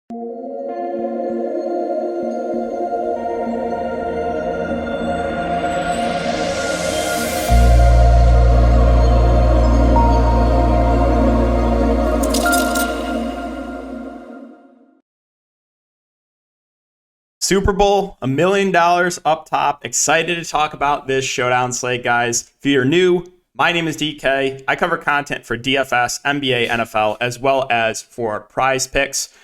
Super Bowl, $1 million up top. Excited to talk about this showdown slate, guys. If you're new, my name is DK. I cover content for DFS, NBA, NFL, as well as for Prize Picks.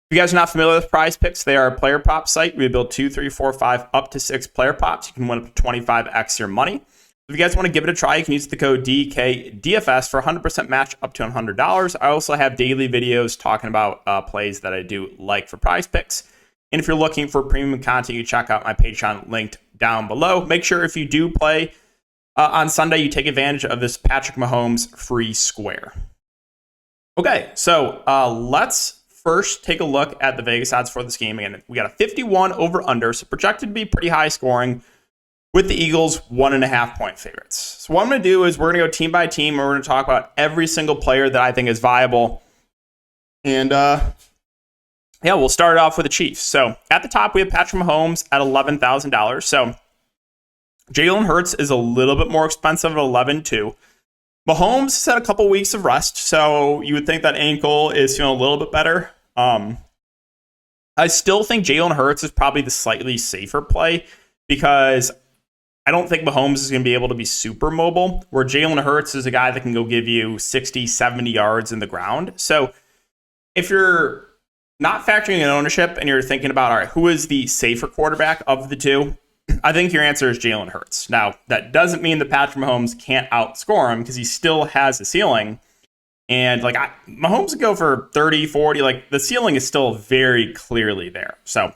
If you guys are not familiar with Prize Picks, they are a player prop site. We build 2, 3, 4, 5, up to 6 player props. You can win up to 25x your money. If you guys want to give it a try, you can use the code DKDFS for 100% match up to $100. I also have daily videos talking about plays that I do like for Prize Picks. And if you're looking for premium content, you check out my Patreon linked down below. Make sure if you do play on Sunday, you take advantage of this Patrick Mahomes free square. Okay, so let's first take a look at the Vegas odds for this game. Again, we got a 51 over under, so projected to be pretty high scoring with the Eagles 1.5 point favorites. So what I'm going to do is we're going to go team by team, and we're going to talk about every single player that I think is viable. And yeah, we'll start off with the Chiefs. So at the top, we have Patrick Mahomes at $11,000. So Jalen Hurts is a little bit more expensive at $11,200. Mahomes has had a couple weeks of rest, so you would think that ankle is feeling a little bit better. I still think Jalen Hurts is probably the slightly safer play because I don't think Mahomes is going to be able to be super mobile, where Jalen Hurts is a guy that can go give you 60, 70 yards in the ground. So if you're not factoring in ownership and you're thinking about, all right, who is the safer quarterback of the two? I think your answer is Jalen Hurts. Now, that doesn't mean that Patrick Mahomes can't outscore him because he still has a ceiling. And Mahomes would go for 30, 40. Like, the ceiling is still very clearly there. So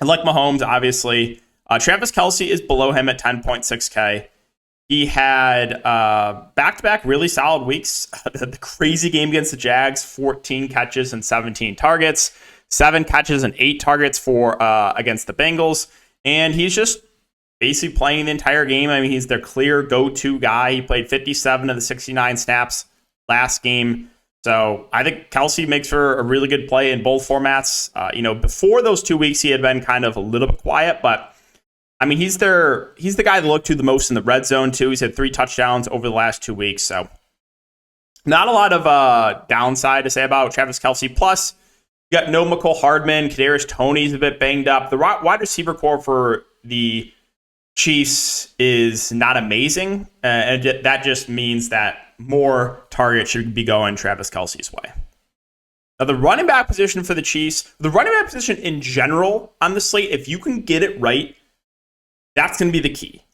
I like Mahomes, obviously. Travis Kelce is below him at 10.6K. He had back-to-back really solid weeks. The crazy game against the Jags, 14 catches and 17 targets, 7 catches and 8 targets for against the Bengals. And he's just basically playing the entire game. I mean, he's their clear go-to guy. He played 57 of the 69 snaps last game. So I think Kelce makes for a really good play in both formats. Before those 2 weeks, he had been kind of a little bit quiet, but I mean, he's the guy to look to the most in the red zone, too. He's had 3 touchdowns over the last 2 weeks. So not a lot of downside to say about Travis Kelce. Plus, you got no McCole Hardman. Kadarius Toney's a bit banged up. The wide receiver core for the Chiefs is not amazing. And that just means that more targets should be going Travis Kelce's way. Now, the running back position for the Chiefs, the running back position in general on the slate, if you can get it right, that's going to be the key.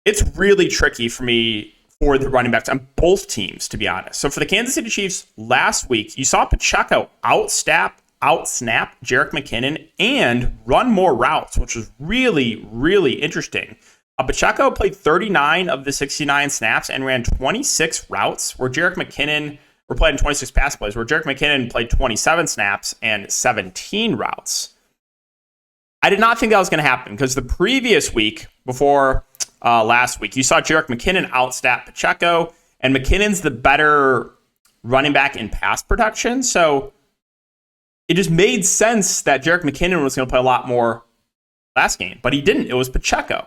It's really tricky for me for the running backs on both teams, to be honest. So for the Kansas City Chiefs last week, you saw Pacheco outsnap Jerick McKinnon and run more routes, which was really, really interesting. Pacheco played 39 of the 69 snaps and ran 26 routes, where Jerick McKinnon played in 26 pass plays, where Jerick McKinnon played 27 snaps and 17 routes. I did not think that was going to happen because the previous week before last week, you saw Jerick McKinnon outstat Pacheco, and McKinnon's the better running back in pass protection. So it just made sense that Jerick McKinnon was going to play a lot more last game, but he didn't. It was Pacheco.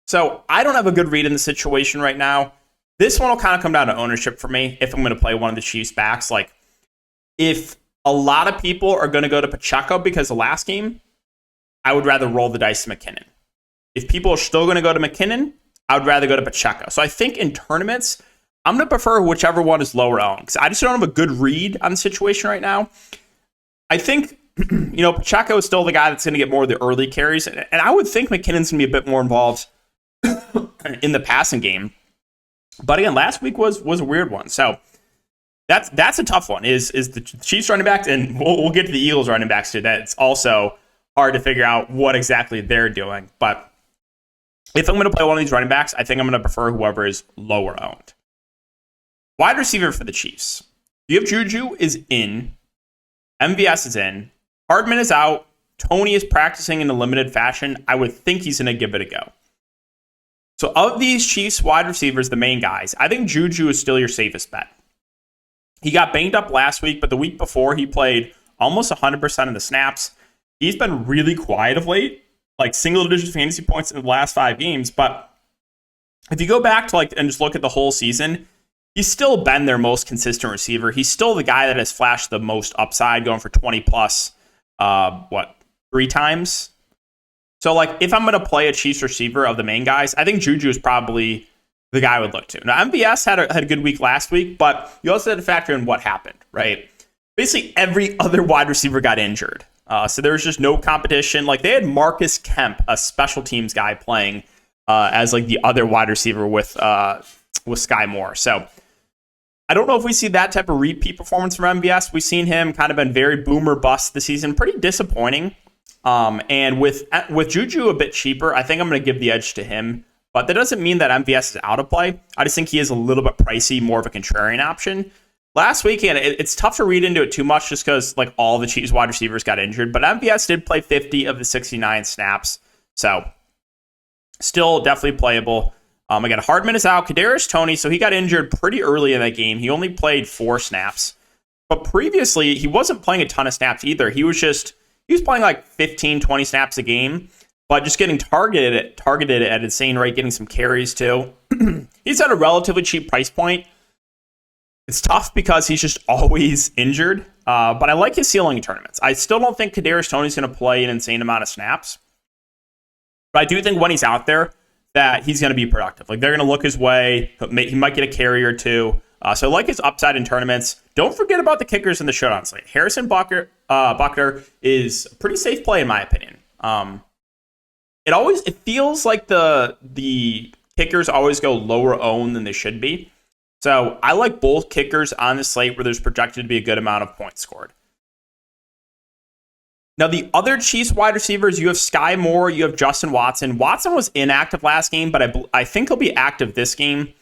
So I don't have a good read in the situation right now. This one will kind of come down to ownership for me if I'm going to play one of the Chiefs backs. Like, if a lot of people are going to go to Pacheco because of last game, I would rather roll the dice to McKinnon. If people are still going to go to McKinnon, I would rather go to Pacheco. So I think in tournaments, I'm going to prefer whichever one is lower owned because I just don't have a good read on the situation right now. I think, Pacheco is still the guy that's going to get more of the early carries. And I would think McKinnon's going to be a bit more involved in the passing game. But again, last week was a weird one. So that's a tough one, is the Chiefs running backs. And we'll get to the Eagles running backs too. That's also hard to figure out what exactly they're doing. But if I'm going to play one of these running backs, I think I'm going to prefer whoever is lower owned. Wide receiver for the Chiefs. You have Juju is in. MVS is in. Hardman is out. Toney is practicing in a limited fashion. I would think he's going to give it a go. So of these Chiefs wide receivers, the main guys, I think Juju is still your safest bet. He got banged up last week, but the week before he played almost 100% of the snaps. He's been really quiet of late, like single-digit fantasy points in the last 5 games. But if you go back to and just look at the whole season, he's still been their most consistent receiver. He's still the guy that has flashed the most upside, going for 20 plus, 3 times. So, if I'm going to play a Chiefs receiver of the main guys, I think Juju is probably the guy I would look to. Now, MVS had a good week last week, but you also had to factor in what happened, right? Basically, every other wide receiver got injured. So there was just no competition. They had Marcus Kemp, a special teams guy, playing as the other wide receiver with Sky Moore. So I don't know if we see that type of repeat performance from MVS. We've seen him kind of been very boomer bust this season, pretty disappointing. And with Juju a bit cheaper, I think I'm going to give the edge to him. But that doesn't mean that MVS is out of play. I just think he is a little bit pricey, more of a contrarian option. Last weekend, it's tough to read into it too much just because all the Chiefs wide receivers got injured. But MVS did play 50 of the 69 snaps. So still definitely playable. Again, Hardman is out. Kadarius Toney, so he got injured pretty early in that game. He only played 4 snaps. But previously, he wasn't playing a ton of snaps either. He was playing 15, 20 snaps a game, but just getting targeted at an insane rate, getting some carries too. He's at a relatively cheap price point. It's tough because he's just always injured, but I like his ceiling in tournaments. I still don't think Kadarius Toney's going to play an insane amount of snaps, but I do think when he's out there that he's going to be productive. They're going to look his way. He might get a carry or 2. So I like his upside in tournaments. Don't forget about the kickers in the showdown slate. Harrison Buckner is a pretty safe play in my opinion. It feels like the kickers always go lower owned than they should be. So I like both kickers on the slate where there's projected to be a good amount of points scored. Now, the other Chiefs wide receivers, you have Sky Moore, you have Justin Watson. Watson was inactive last game, but I think he'll be active this game.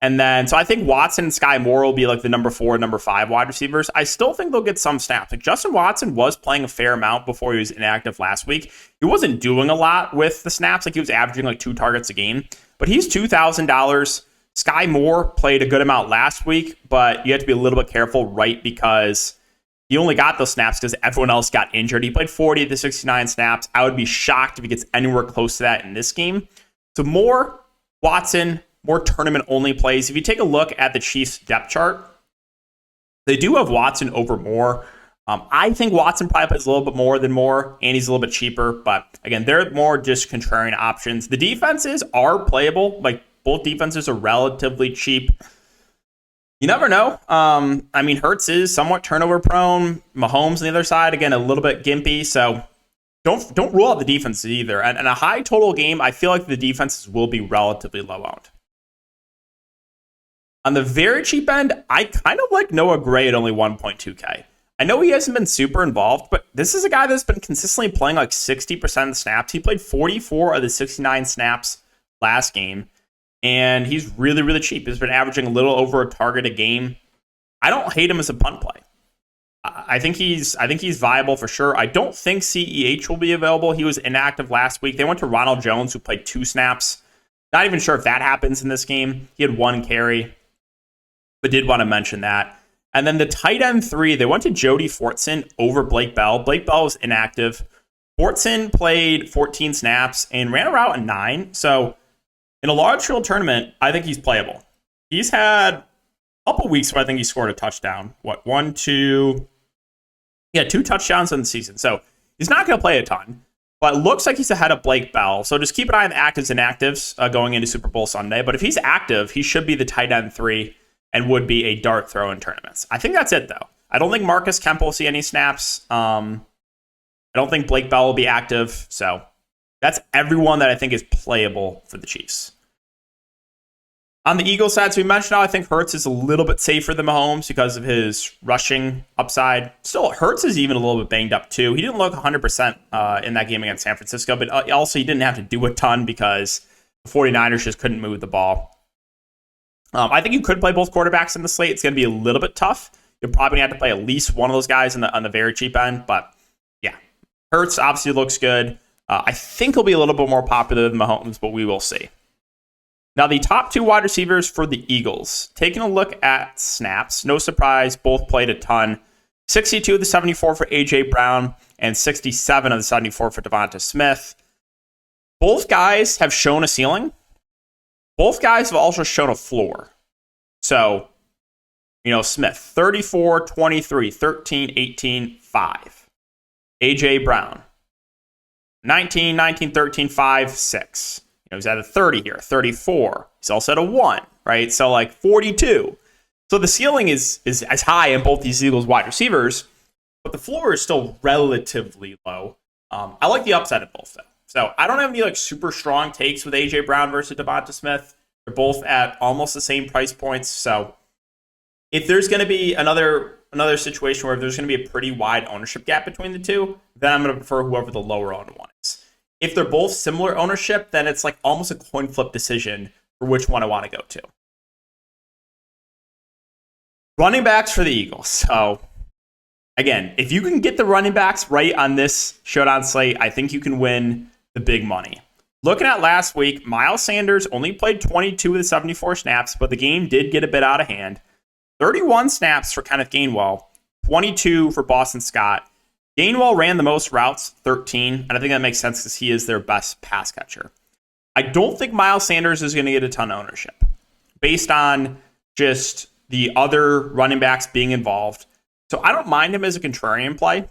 And then, so I think Watson and Sky Moore will be the number 4, number 5 wide receivers. I still think they'll get some snaps. Justin Watson was playing a fair amount before he was inactive last week. He wasn't doing a lot with the snaps. He was averaging 2 targets a game. But he's $2,000. Sky Moore played a good amount last week, but you have to be a little bit careful, right? Because he only got those snaps because everyone else got injured. He played 40 of the 69 snaps. I would be shocked if he gets anywhere close to that in this game. So more Watson, more tournament-only plays. If you take a look at the Chiefs depth chart, they do have Watson over Moore. I think Watson probably plays a little bit more than Moore, and he's a little bit cheaper. But again, they're more just contrarian options. The defenses are playable. Both defenses are relatively cheap. You never know. Hurts is somewhat turnover prone. Mahomes on the other side, again, a little bit gimpy. So don't rule out the defenses either. And a high total game, I feel like the defenses will be relatively low owned. On the very cheap end, I kind of like Noah Gray at only 1.2K. I know he hasn't been super involved, but this is a guy that's been consistently playing 60% of the snaps. He played 44 of the 69 snaps last game. And he's really, really cheap. He's been averaging a little over a target a game. I don't hate him as a punt play. I think he's viable for sure. I don't think CEH will be available. He was inactive last week. They went to Ronald Jones, who played 2 snaps. Not even sure if that happens in this game. He had 1 carry, but did want to mention that. And then the tight end 3, they went to Jody Fortson over Blake Bell. Blake Bell was inactive. Fortson played 14 snaps and ran a route in 9. So in a large field tournament, I think he's playable. He's had a couple weeks where I think he scored a touchdown. 1, 2? Yeah, 2 touchdowns in the season. So he's not going to play a ton, but it looks like he's ahead of Blake Bell. So just keep an eye on the actives and inactives going into Super Bowl Sunday. But if he's active, he should be the tight end 3 and would be a dart throw in tournaments. I think that's it, though. I don't think Marcus Kemp will see any snaps. I don't think Blake Bell will be active. So that's everyone that I think is playable for the Chiefs. On the Eagles side, so we mentioned how I think Hurts is a little bit safer than Mahomes because of his rushing upside. Still, Hurts is even a little bit banged up too. He didn't look 100% in that game against San Francisco, but also he didn't have to do a ton because the 49ers just couldn't move the ball. I think you could play both quarterbacks in the slate. It's going to be a little bit tough. You're probably going to have to play at least one of those guys on the very cheap end, but yeah. Hurts obviously looks good. I think he'll be a little bit more popular than Mahomes, but we will see. Now, the top 2 wide receivers for the Eagles. Taking a look at snaps, no surprise, both played a ton. 62 of the 74 for A.J. Brown, and 67 of the 74 for Devonta Smith. Both guys have shown a ceiling. Both guys have also shown a floor. So, Smith, 34, 23, 13, 18, 5. A.J. Brown, 19, 19, 13, 5, 6. He's at a 30 here, 34. He's also at a 1, right? So, 42. So the ceiling is as high in both these Eagles wide receivers, but the floor is still relatively low. I like the upside of both, though. So I don't have any super strong takes with A.J. Brown versus Devonta Smith. They're both at almost the same price points. So if there's going to be another situation where there's going to be a pretty wide ownership gap between the two, then I'm going to prefer whoever the lower owned one is. If they're both similar ownership, then it's almost a coin flip decision for which one I want to go to. Running backs for the Eagles. So again, if you can get the running backs right on this showdown slate, I think you can win the big money. Looking at last week, Miles Sanders only played 22 of the 74 snaps, but the game did get a bit out of hand. 31 snaps for Kenneth Gainwell, 22 for Boston Scott. Gainwell ran the most routes, 13, and I think that makes sense because he is their best pass catcher. I don't think Miles Sanders is going to get a ton of ownership based on just the other running backs being involved. So I don't mind him as a contrarian play.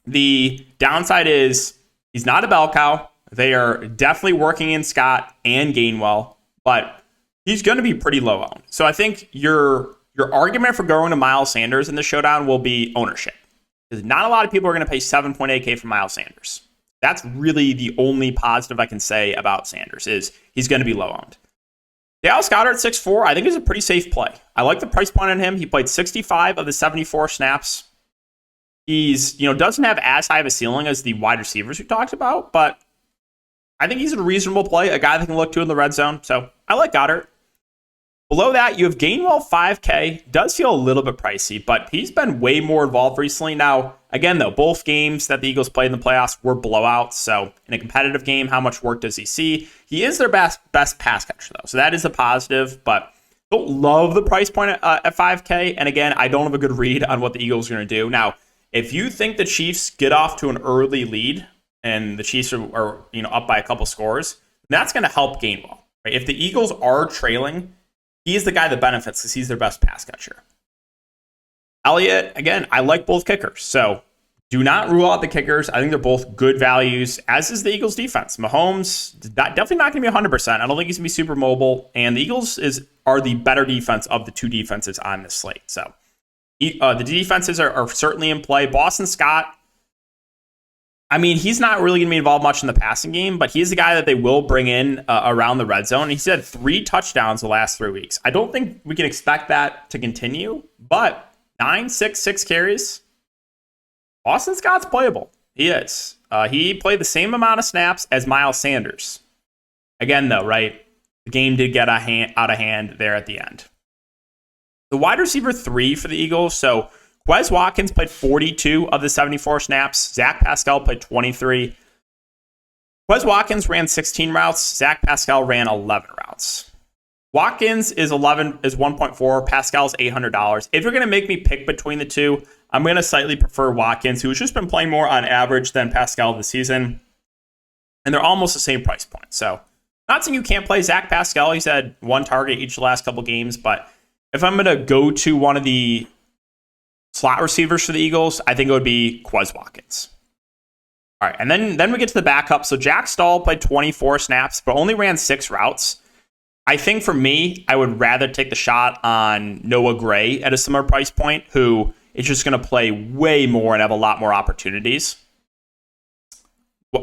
The downside is he's not a bell cow. They are definitely working in Scott and Gainwell, but he's going to be pretty low owned. So I think your argument for going to Miles Sanders in the showdown will be ownership. Because not a lot of people are going to pay $7.8K for Miles Sanders. That's really the only positive I can say about Sanders is he's going to be low owned. Dallas Goedert at 6'4", I think is a pretty safe play. I like the price point on him. He played 65 of the 74 snaps. He's, doesn't have as high of a ceiling as the wide receivers we talked about, but I think he's a reasonable play, a guy that can look to in the red zone. So I like Goddard. Below that, you have Gainwell 5K. Does feel a little bit pricey, but he's been way more involved recently. Now, again, though, both games that the Eagles played in the playoffs were blowouts. So in a competitive game, how much work does he see? He is their best pass catcher, though. So that is a positive, but don't love the price point at 5K. And again, I don't have a good read on what the Eagles are going to do. Now, if you think the Chiefs get off to an early lead and the Chiefs are up by a couple scores, that's going to help Gainwell. Right? If the Eagles are trailing, he's the guy that benefits because he's their best pass catcher. Elliott, again, I like both kickers. So do not rule out the kickers. I think they're both good values, as is the Eagles defense. Mahomes, definitely not going to be 100%. I don't think he's going to be super mobile. And the Eagles are the better defense of the two defenses on this slate. So the defenses are certainly in play. Boston Scott, he's not really going to be involved much in the passing game, but he's the guy that they will bring in around the red zone. He's had 3 touchdowns the last 3 weeks. I don't think we can expect that to continue, but 9, 6, 6 carries. Boston Scott's playable. He is. He played the same amount of snaps as Miles Sanders. Again, though, right? The game did get out of hand there at the end. The wide receiver 3 for the Eagles, so Quez Watkins played 42 of the 74 snaps. Zach Pascal played 23. Quez Watkins ran 16 routes. Zach Pascal ran 11 routes. Watkins is 1.4. Pascal's $800. If you're going to make me pick between the two, I'm going to slightly prefer Watkins, who's just been playing more on average than Pascal this season. And they're almost the same price point. So not saying you can't play Zach Pascal. He's had 1 target each of the last couple games. But if I'm going to go to one of the slot receivers for the Eagles, I think it would be Quez Watkins. All right, and then we get to the backup. So Jack Stahl played 24 snaps, but only ran 6 routes. I think for me, I would rather take the shot on Noah Gray at a similar price point, who is just going to play way more and have a lot more opportunities.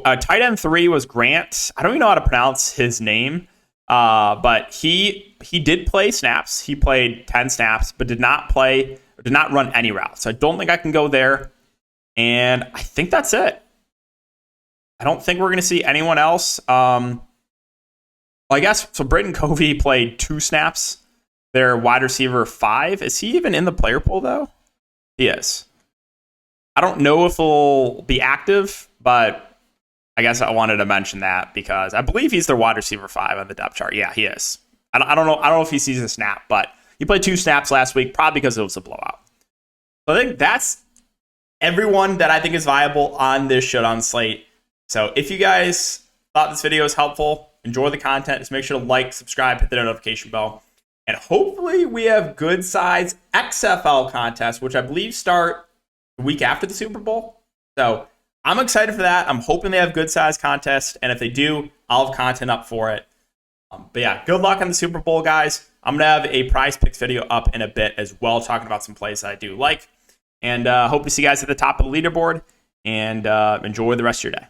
Tight end 3 was Grant. I don't even know how to pronounce his name, but he did play snaps. He played 10 snaps, but did not run any routes. So I don't think I can go there. And I think that's it. I don't think we're going to see anyone else. I guess, so Britton Covey played 2 snaps. Their wide receiver 5. Is he even in the player pool, though? He is. I don't know if he'll be active, but I guess I wanted to mention that because I believe he's their wide receiver 5 on the depth chart. Yeah, he is. I don't know if he sees a snap, but he played 2 snaps last week, probably because it was a blowout. So I think that's everyone that I think is viable on this Showdown slate. So if you guys thought this video was helpful, enjoy the content, just make sure to like, subscribe, hit the notification bell. And hopefully we have good size XFL contests, which I believe start the week after the Super Bowl. So I'm excited for that. I'm hoping they have good size contests. And if they do, I'll have content up for it. But yeah, good luck on the Super Bowl, guys. I'm going to have a prize picks video up in a bit as well, talking about some plays that I do like. And hope to see you guys at the top of the leaderboard. And enjoy the rest of your day.